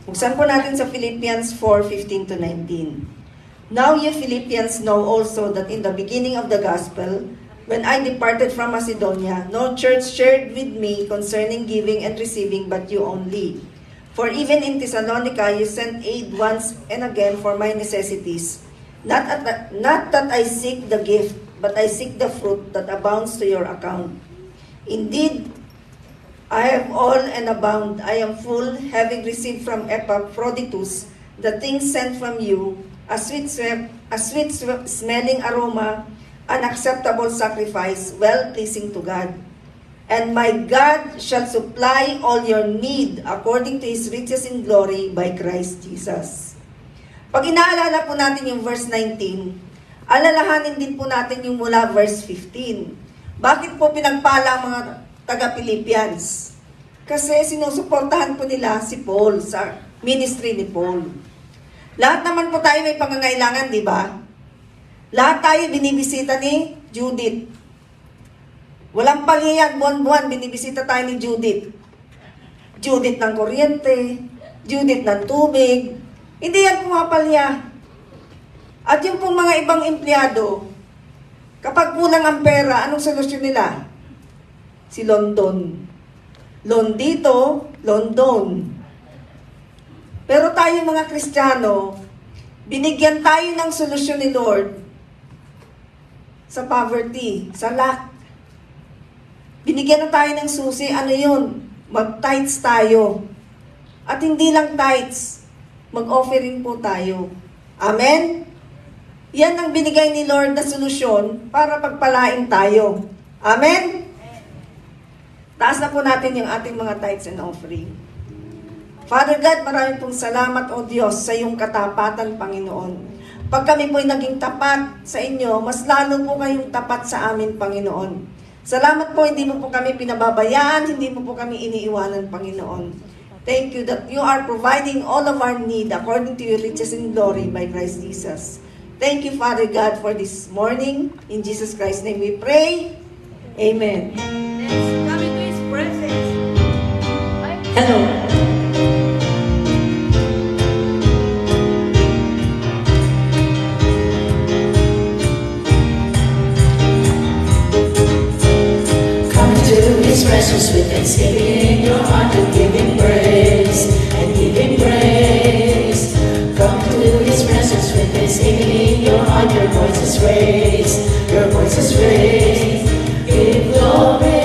Buksan po natin sa Philippians 4:15 to 19. Now ye Philippians know also that in the beginning of the gospel, when I departed from Macedonia, no church shared with me concerning giving and receiving, but you only. For even in Thessalonica you sent aid once and again for my necessities. Not that I seek the gift, but I seek the fruit that abounds to your account. Indeed, I have all and abound. I am full, having received from Epaphroditus the things sent from you, a sweet smelling aroma, an acceptable sacrifice, well-pleasing to God. And my God shall supply all your need according to His riches in glory by Christ Jesus. Pag inaalala po natin yung verse 19, alalahanin din po natin yung mula verse 15. Bakit po pinagpala ang mga taga-Philippians? Kasi sinusuportahan po nila si Paul sa ministry ni Paul. Lahat naman po tayo may pangangailangan, di ba? Lahat tayo binibisita ni Judith. Walang paliyan, buwan-buwan, binibisita tayo ni Judith. Judith ng kuryente, Judith ng tubig. Hindi yan pumapalya. At yung pong mga ibang empleyado, kapag kulang ang pera, anong solusyon nila? Si London. Loan dito, London. Pero tayo mga Kristiyano, binigyan tayo ng solusyon ni Lord sa poverty, sa lack. Binigyan na tayo ng susi, ano yun? Mag-tithes tayo. At hindi lang tithes, mag-offering po tayo. Amen? Yan ang binigay ni Lord na solusyon para pagpalain tayo. Amen? Taas na po natin yung ating mga tithes and offering. Father God, maraming pong salamat, O Diyos, sa iyong katapatan, Panginoon. Pag kami po'y naging tapat sa inyo, mas lalo po kayong tapat sa amin, Panginoon. Salamat po, hindi mo po kami pinababayaan, hindi mo po kami iniiwanan, Panginoon. Thank you that you are providing all of our need according to your riches in glory by Christ Jesus. Thank you, Father God, for this morning. In Jesus Christ's name we pray. Amen. Let's come into His presence. Hello. His presence with thanksgiving in your heart and give Him praise, and give Him praise. Come to His presence with thanksgiving in your heart, your voices raised, your voices raised. Give glory.